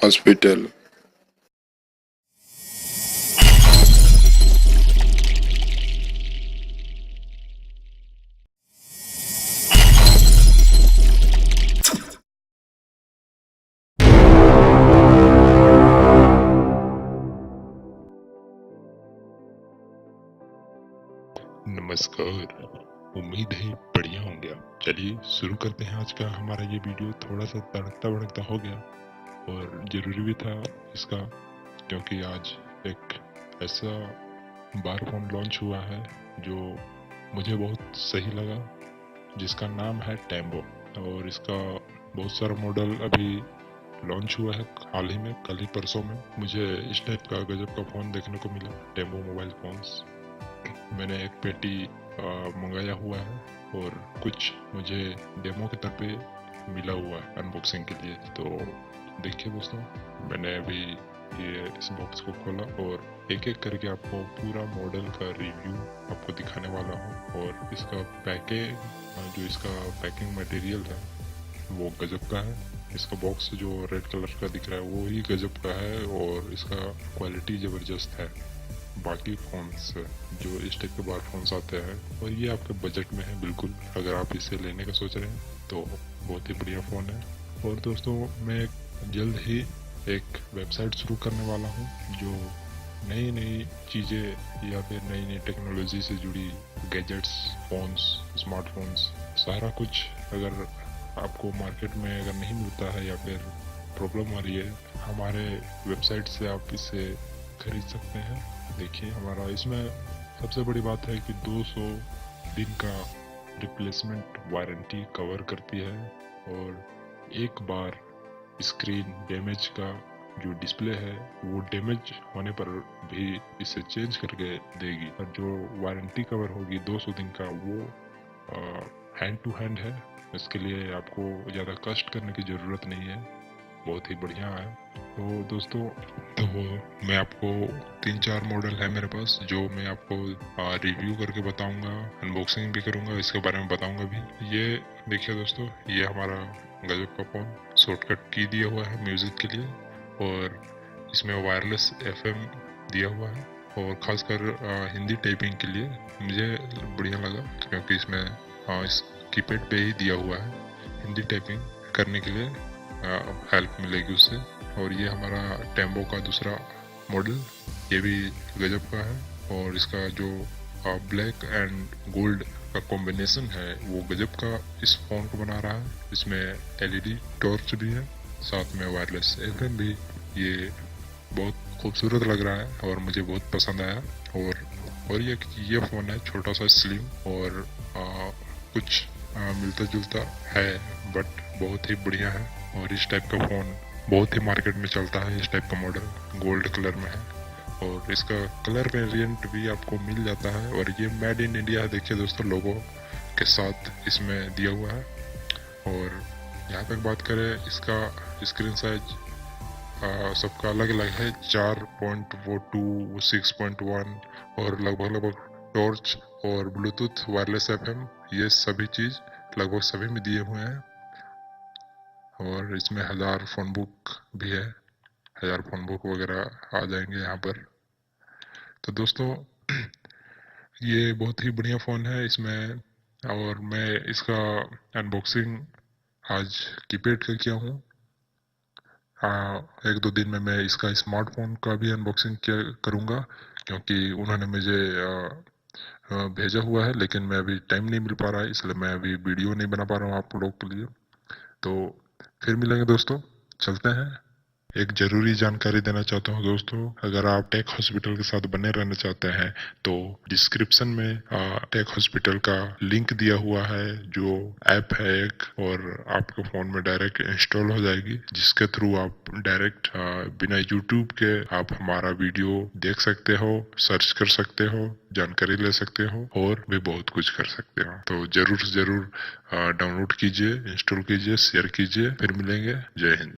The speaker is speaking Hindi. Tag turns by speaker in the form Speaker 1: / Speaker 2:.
Speaker 1: हॉस्पिटल।
Speaker 2: नमस्कार। उम्मीद है बढ़िया होंगे आप। चलिए शुरू करते हैं आज का हमारा ये वीडियो। थोड़ा सा तड़कता भड़कता हो गया और ज़रूरी भी था इसका, क्योंकि आज एक ऐसा बार फोन लॉन्च हुआ है जो मुझे बहुत सही लगा, जिसका नाम है टैम्बो। और इसका बहुत सारा मॉडल अभी लॉन्च हुआ है हाल ही में, कल ही परसों में। मुझे इस टाइप का गजब का फ़ोन देखने को मिला, टैम्बो मोबाइल फोन्स। मैंने एक पेटी मंगाया हुआ है और कुछ मुझे डेमो के तौर पे मिला हुआ है अनबॉक्सिंग के लिए। तो देखिए दोस्तों, मैंने अभी ये इस बॉक्स को खोला और एक एक करके आपको पूरा मॉडल का रिव्यू आपको दिखाने वाला हूँ। और इसका जो इसका पैकिंग मटेरियल है वो गजब का है। इसका बॉक्स जो रेड कलर का दिख रहा है वो ही गजब का है और इसका क्वालिटी ज़बरदस्त है बाकी फ़ोन्स जो इस टाइप के बार फोन्स आते हैं। और ये आपके बजट में है बिल्कुल, अगर आप इसे लेने का सोच रहे हैं तो बहुत ही बढ़िया फ़ोन है। और दोस्तों, मैं जल्द ही एक वेबसाइट शुरू करने वाला हूँ जो नई नई चीज़ें या फिर नई नई टेक्नोलॉजी से जुड़ी गैजेट्स, फ़ोन्स, स्मार्टफोन्स, सारा कुछ अगर आपको मार्केट में अगर नहीं मिलता है या फिर प्रॉब्लम आ रही है, हमारे वेबसाइट से आप इसे खरीद सकते हैं। देखिए, हमारा इसमें सबसे बड़ी बात है कि 200 दिन का रिप्लेसमेंट वारंटी कवर करती है और एक बार स्क्रीन डैमेज का जो डिस्प्ले है वो डैमेज होने पर भी इसे चेंज करके देगी। और जो वारंटी कवर होगी 200 दिन का वो हैंड टू हैंड है। इसके लिए आपको ज़्यादा कष्ट करने की ज़रूरत नहीं है, बहुत ही बढ़िया है। तो दोस्तों, तो मैं आपको 3-4 मॉडल है मेरे पास जो मैं आपको रिव्यू करके बताऊंगा, अनबॉक्सिंग भी करूंगा, इसके बारे में बताऊंगा भी। ये देखिए दोस्तों, ये हमारा गजब का फ़ोन शॉर्टकट की दिया हुआ है म्यूज़िक के लिए और इसमें वायरलेस FM दिया हुआ है। और ख़ासकर हिंदी टाइपिंग के लिए मुझे बढ़िया लगा, क्योंकि इसमें इस कीपैड पे ही दिया हुआ है हिंदी टाइपिंग करने के लिए, हेल्प मिलेगी उससे। और ये हमारा टैम्बो का दूसरा मॉडल, ये भी गजब का है। और इसका जो ब्लैक एंड गोल्ड का कॉम्बिनेशन है वो गजब का इस फ़ोन को बना रहा है। इसमें LED टॉर्च भी है, साथ में वायरलेस FM भी। ये बहुत खूबसूरत लग रहा है और मुझे बहुत पसंद आया। और ये फ़ोन है छोटा सा, स्लिम और कुछ मिलता जुलता है, बट बहुत ही बढ़िया है। और इस टाइप का फ़ोन बहुत ही मार्केट में चलता है, इस टाइप का मॉडल गोल्ड कलर में है और इसका कलर वेरिएंट भी आपको मिल जाता है। और ये मेड इन इंडिया है, देखिए दोस्तों, लोगो के साथ इसमें दिया हुआ है। और यहाँ तक बात करें, इसका स्क्रीन साइज सबका अलग अलग है, 4.42, 6.1 और लगभग टॉर्च और ब्लूटूथ, वायरलेस FM, ये सभी चीज़ लगभग सभी में दिए हुए हैं। और इसमें 1000 फ़ोनबुक भी है, 1000 फ़ोनबुक वगैरह आ जाएंगे यहाँ पर। तो दोस्तों, ये बहुत ही बढ़िया फ़ोन है इसमें। और मैं इसका अनबॉक्सिंग आज कीपैड का किया हूँ। 1-2 दिन में मैं इसका स्मार्टफोन का भी अनबॉक्सिंग करूँगा, क्योंकि उन्होंने मुझे भेजा हुआ है, लेकिन मैं अभी टाइम नहीं मिल पा रहा है, इसलिए मैं अभी वीडियो नहीं बना पा रहा हूँ आप लोग के लिए। तो फिर मिलेंगे दोस्तों, चलते हैं। एक ज़रूरी जानकारी देना चाहता हूँ दोस्तों, अगर आप टेक हॉस्पिटल के साथ बने रहना चाहते हैं तो डिस्क्रिप्शन में टेक हॉस्पिटल का लिंक दिया हुआ है, जो ऐप है एक, और आपके फ़ोन में डायरेक्ट इंस्टॉल हो जाएगी, जिसके थ्रू आप डायरेक्ट बिना यूट्यूब के आप हमारा वीडियो देख सकते हो, सर्च कर सकते हो, जानकारी ले सकते हो और भी बहुत कुछ कर सकते हो। तो ज़रूर डाउनलोड कीजिए, इंस्टॉल कीजिए, शेयर कीजिए। फिर मिलेंगे। जय हिंद।